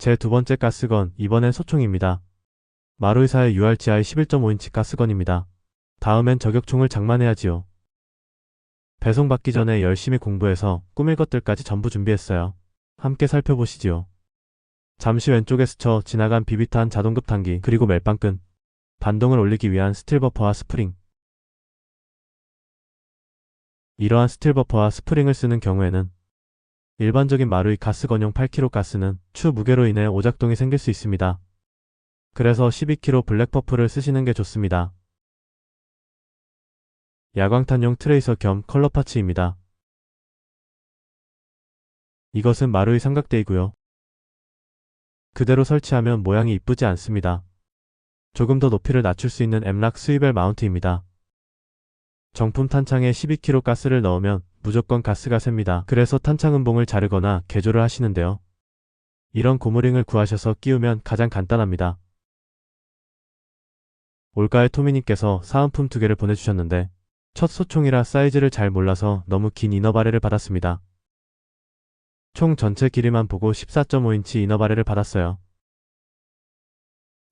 제 두 번째 가스건, 이번엔 소총입니다. 마루이사의 URGI 11.5인치 가스건입니다. 다음엔 저격총을 장만해야지요. 배송받기 전에 열심히 공부해서 꾸밀 것들까지 전부 준비했어요. 함께 살펴보시지요. 잠시 왼쪽에 스쳐 지나간 비비탄 자동급탄기, 그리고 멜빵끈, 반동을 올리기 위한 스틸 버퍼와 스프링. 이러한 스틸 버퍼와 스프링을 쓰는 경우에는 일반적인 마루이 가스건용 8kg 가스는 추 무게로 인해 오작동이 생길 수 있습니다. 그래서 12kg 블랙퍼프를 쓰시는 게 좋습니다. 야광탄용 트레이서 겸 컬러 파츠입니다. 이것은 마루이 삼각대이고요. 그대로 설치하면 모양이 이쁘지 않습니다. 조금 더 높이를 낮출 수 있는 엠락 스위벨 마운트입니다. 정품 탄창에 12kg 가스를 넣으면 무조건 가스가 셉니다. 그래서 탄창 음봉을 자르거나 개조를 하시는데요. 이런 고무링을 구하셔서 끼우면 가장 간단합니다. 올가의 토미님께서 사은품 2개를 보내주셨는데 첫 소총이라 사이즈를 잘 몰라서 너무 긴 이너바레를 받았습니다. 총 전체 길이만 보고 14.5인치 이너바레를 받았어요.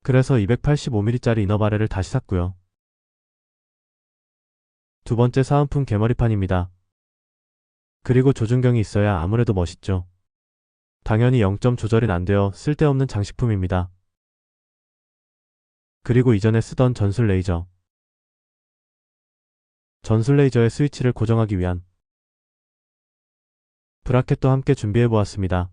그래서 285mm짜리 이너바레를 다시 샀고요. 두 번째 사은품 개머리판입니다. 그리고 조준경이 있어야 아무래도 멋있죠. 당연히 0점 조절이 안 되어 쓸데없는 장식품입니다. 그리고 이전에 쓰던 전술 레이저. 전술 레이저의 스위치를 고정하기 위한 브라켓도 함께 준비해보았습니다.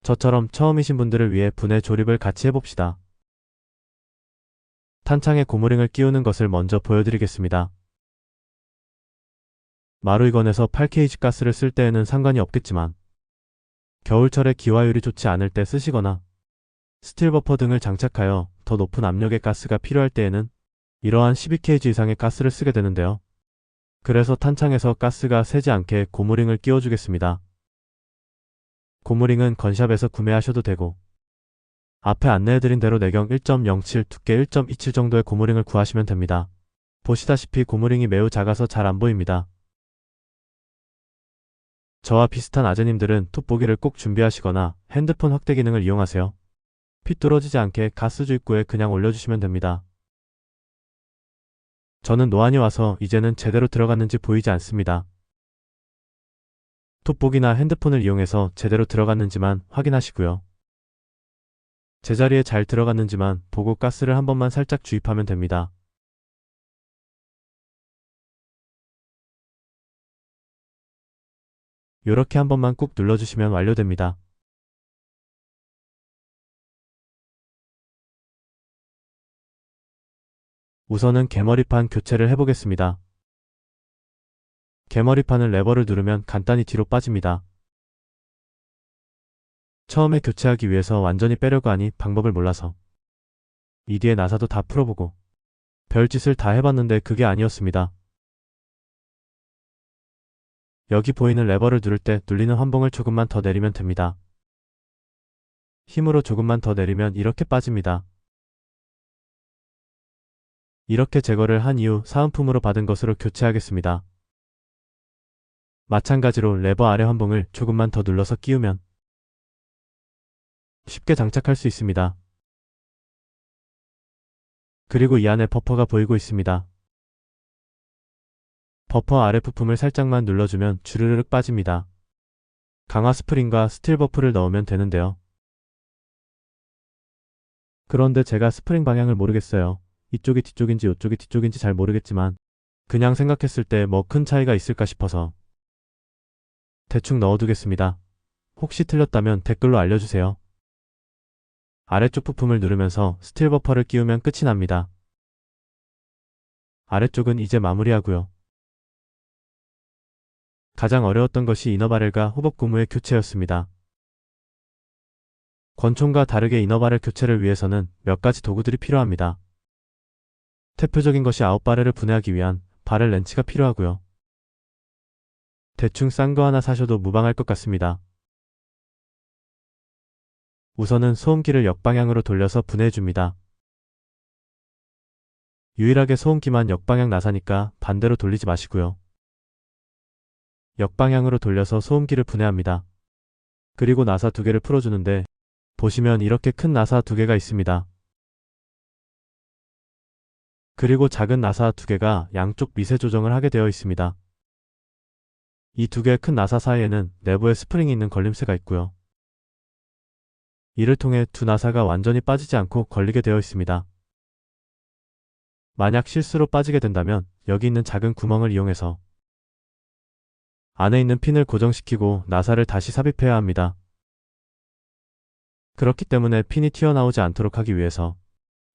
저처럼 처음이신 분들을 위해 분해 조립을 같이 해봅시다. 탄창에 고무링을 끼우는 것을 먼저 보여드리겠습니다. 마루이건에서 8kg 가스를 쓸 때에는 상관이 없겠지만 겨울철에 기화율이 좋지 않을 때 쓰시거나 스틸 버퍼 등을 장착하여 더 높은 압력의 가스가 필요할 때에는 이러한 12kg 이상의 가스를 쓰게 되는데요. 그래서 탄창에서 가스가 새지 않게 고무링을 끼워주겠습니다. 고무링은 건샵에서 구매하셔도 되고 앞에 안내해드린 대로 내경 1.07, 두께 1.27 정도의 고무링을 구하시면 됩니다. 보시다시피 고무링이 매우 작아서 잘 안 보입니다. 저와 비슷한 아재님들은 톱보기를 꼭 준비하시거나 핸드폰 확대 기능을 이용하세요. 피 뚫어지지 않게 가스 주입구에 그냥 올려주시면 됩니다. 저는 노안이 와서 이제는 제대로 들어갔는지 보이지 않습니다. 톱보기나 핸드폰을 이용해서 제대로 들어갔는지만 확인하시고요. 제자리에 잘 들어갔는지만 보고 가스를 한 번만 살짝 주입하면 됩니다. 요렇게 한 번만 꾹 눌러주시면 완료됩니다. 우선은 개머리판 교체를 해보겠습니다. 개머리판은 레버를 누르면 간단히 뒤로 빠집니다. 처음에 교체하기 위해서 완전히 빼려고 하니 방법을 몰라서 이 뒤에 나사도 다 풀어보고 별짓을 다 해봤는데 그게 아니었습니다. 여기 보이는 레버를 누를 때 눌리는 환봉을 조금만 더 내리면 됩니다. 힘으로 조금만 더 내리면 이렇게 빠집니다. 이렇게 제거를 한 이후 사은품으로 받은 것으로 교체하겠습니다. 마찬가지로 레버 아래 환봉을 조금만 더 눌러서 끼우면 쉽게 장착할 수 있습니다. 그리고 이 안에 버퍼가 보이고 있습니다. 버퍼 아래 부품을 살짝만 눌러주면 주르륵 빠집니다. 강화 스프링과 스틸 버프를 넣으면 되는데요. 그런데 제가 스프링 방향을 모르겠어요. 이쪽이 뒤쪽인지 이쪽이 뒤쪽인지 잘 모르겠지만 그냥 생각했을 때 뭐 큰 차이가 있을까 싶어서 대충 넣어두겠습니다. 혹시 틀렸다면 댓글로 알려주세요. 아래쪽 부품을 누르면서 스틸 버퍼를 끼우면 끝이 납니다. 아래쪽은 이제 마무리하고요. 가장 어려웠던 것이 이너바렐과 호법 고무의 교체였습니다. 권총과 다르게 이너바렐 교체를 위해서는 몇 가지 도구들이 필요합니다. 대표적인 것이 아웃바렐을 분해하기 위한 바렐 렌치가 필요하고요. 대충 싼 거 하나 사셔도 무방할 것 같습니다. 우선은 소음기를 역방향으로 돌려서 분해해줍니다. 유일하게 소음기만 역방향 나사니까 반대로 돌리지 마시고요. 역방향으로 돌려서 소음기를 분해합니다. 그리고 나사 두 개를 풀어주는데 보시면 이렇게 큰 나사 두 개가 있습니다. 그리고 작은 나사 두 개가 양쪽 미세 조정을 하게 되어 있습니다. 이 두 개의 큰 나사 사이에는 내부에 스프링이 있는 걸림새가 있고요. 이를 통해 두 나사가 완전히 빠지지 않고 걸리게 되어 있습니다. 만약 실수로 빠지게 된다면 여기 있는 작은 구멍을 이용해서 안에 있는 핀을 고정시키고 나사를 다시 삽입해야 합니다. 그렇기 때문에 핀이 튀어나오지 않도록 하기 위해서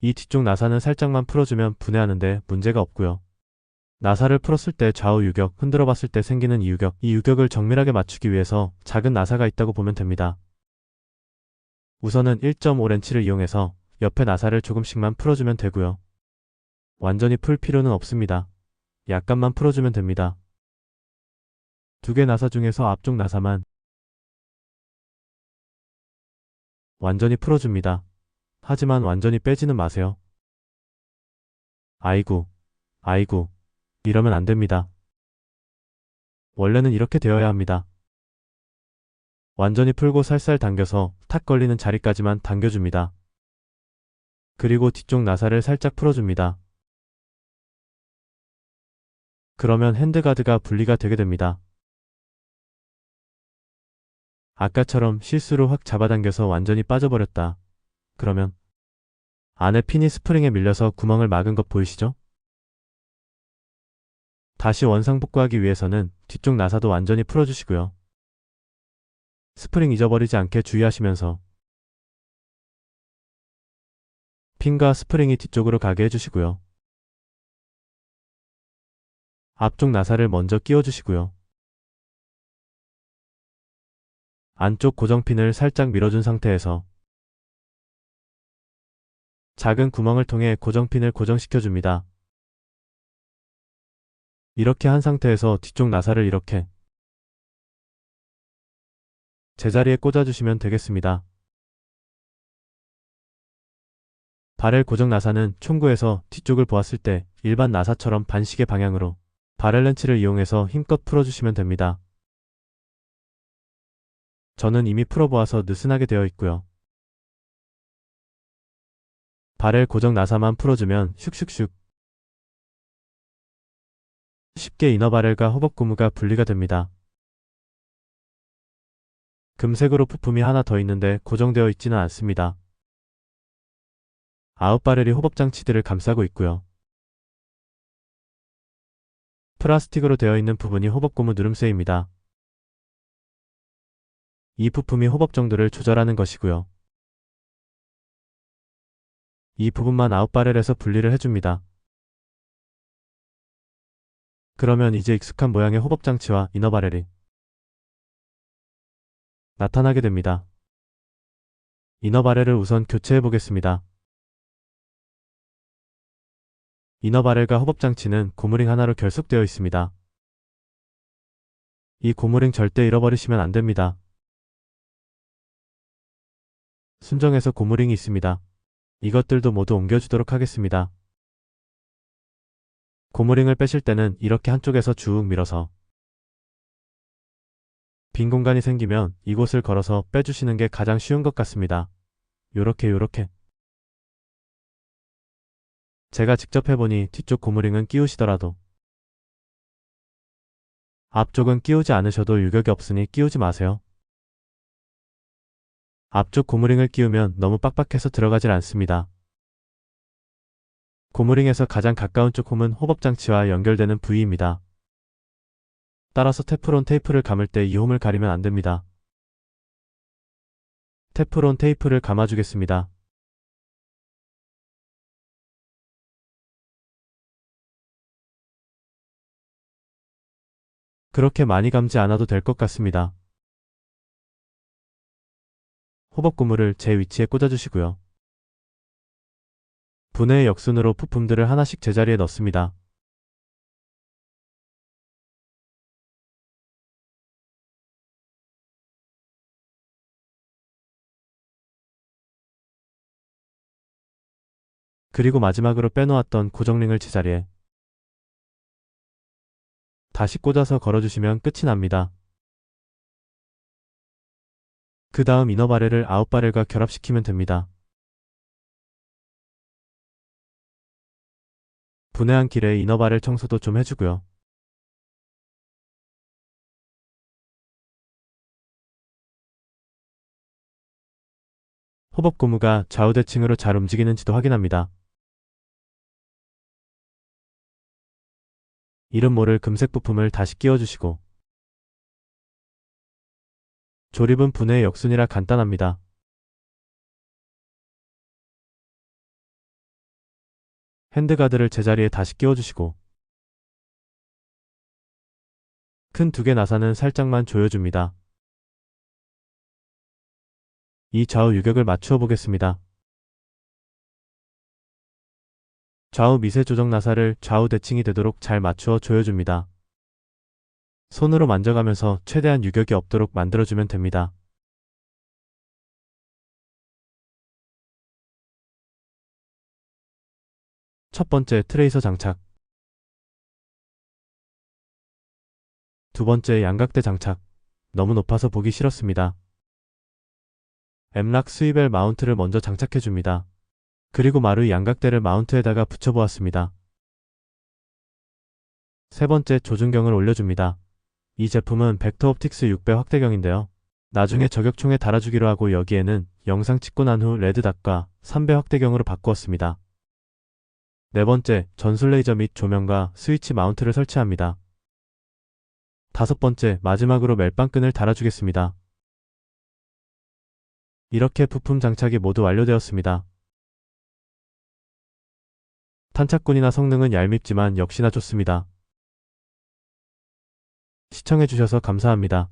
이 뒤쪽 나사는 살짝만 풀어주면 분해하는데 문제가 없고요. 나사를 풀었을 때 좌우 유격, 흔들어 봤을 때 생기는 이 유격을 정밀하게 맞추기 위해서 작은 나사가 있다고 보면 됩니다. 우선은 1.5렌치를 이용해서 옆에 나사를 조금씩만 풀어주면 되고요. 완전히 풀 필요는 없습니다. 약간만 풀어주면 됩니다. 두 개 나사 중에서 앞쪽 나사만 완전히 풀어줍니다. 하지만 완전히 빼지는 마세요. 아이고, 이러면 안 됩니다. 원래는 이렇게 되어야 합니다. 완전히 풀고 살살 당겨서 탁 걸리는 자리까지만 당겨줍니다. 그리고 뒤쪽 나사를 살짝 풀어줍니다. 그러면 핸드가드가 분리가 되게 됩니다. 아까처럼 실수로 확 잡아당겨서 완전히 빠져버렸다. 그러면 안에 핀이 스프링에 밀려서 구멍을 막은 것 보이시죠? 다시 원상복구하기 위해서는 뒤쪽 나사도 완전히 풀어주시고요. 스프링 잊어버리지 않게 주의하시면서 핀과 스프링이 뒤쪽으로 가게 해주시고요. 앞쪽 나사를 먼저 끼워주시고요. 안쪽 고정핀을 살짝 밀어준 상태에서 작은 구멍을 통해 고정핀을 고정시켜줍니다. 이렇게 한 상태에서 뒤쪽 나사를 이렇게 제자리에 꽂아주시면 되겠습니다. 바렐 고정 나사는 총구에서 뒤쪽을 보았을 때 일반 나사처럼 반시계 방향으로 바렐 렌치를 이용해서 힘껏 풀어주시면 됩니다. 저는 이미 풀어보아서 느슨하게 되어 있고요. 바렐 고정 나사만 풀어주면 슉슉슉 쉽게 이너 바렐과 호법 고무가 분리가 됩니다. 금색으로 부품이 하나 더 있는데 고정되어 있지는 않습니다. 아웃 바렐이 호법 장치들을 감싸고 있고요. 플라스틱으로 되어 있는 부분이 호법 고무 누름쇠입니다. 이 부품이 호법 정도를 조절하는 것이고요. 이 부분만 아웃 바렐에서 분리를 해줍니다. 그러면 이제 익숙한 모양의 호법 장치와 이너 바렐이 나타나게 됩니다. 이너 바렐을 우선 교체해 보겠습니다. 이너 바렐과 호법 장치는 고무링 하나로 결속되어 있습니다. 이 고무링 절대 잃어버리시면 안 됩니다. 순정에서 고무링이 있습니다. 이것들도 모두 옮겨주도록 하겠습니다. 고무링을 빼실 때는 이렇게 한쪽에서 쭉 밀어서 빈 공간이 생기면 이곳을 걸어서 빼주시는 게 가장 쉬운 것 같습니다. 요렇게. 제가 직접 해보니 뒤쪽 고무링은 끼우시더라도 앞쪽은 끼우지 않으셔도 유격이 없으니 끼우지 마세요. 앞쪽 고무링을 끼우면 너무 빡빡해서 들어가질 않습니다. 고무링에서 가장 가까운 쪽 홈은 호법장치와 연결되는 부위입니다. 따라서 테프론 테이프를 감을 때 이 홈을 가리면 안 됩니다. 테프론 테이프를 감아주겠습니다. 그렇게 많이 감지 않아도 될 것 같습니다. 호법 고무를 제 위치에 꽂아주시고요. 분해의 역순으로 부품들을 하나씩 제자리에 넣습니다. 그리고 마지막으로 빼놓았던 고정링을 제자리에 다시 꽂아서 걸어주시면 끝이 납니다. 그 다음 이너바렐을 아웃바렐과 결합시키면 됩니다. 분해한 길에 이너바렐 청소도 좀 해주고요. 호법 고무가 좌우 대칭으로 잘 움직이는지도 확인합니다. 이름 모를 금색 부품을 다시 끼워주시고 조립은 분해의 역순이라 간단합니다. 핸드가드를 제자리에 다시 끼워주시고 큰 두 개 나사는 살짝만 조여줍니다. 이 좌우 유격을 맞추어 보겠습니다. 좌우 미세 조정 나사를 좌우 대칭이 되도록 잘 맞추어 조여줍니다. 손으로 만져가면서 최대한 유격이 없도록 만들어주면 됩니다. 첫 번째 트레이서 장착, 두 번째 양각대 장착, 너무 높아서 보기 싫었습니다. 엠락 스위벨 마운트를 먼저 장착해줍니다. 그리고 마루이 양각대를 마운트에다가 붙여보았습니다. 세 번째 조준경을 올려줍니다. 이 제품은 벡터옵틱스 6배 확대경인데요. 나중에 저격총에 달아주기로 하고 여기에는 영상 찍고 난 후 레드닷과 3배 확대경으로 바꾸었습니다. 네 번째, 전술 레이저 및 조명과 스위치 마운트를 설치합니다. 다섯 번째, 마지막으로 멜빵끈을 달아주겠습니다. 이렇게 부품 장착이 모두 완료되었습니다. 탄착군이나 성능은 얄밉지만 역시나 좋습니다. 시청해주셔서 감사합니다.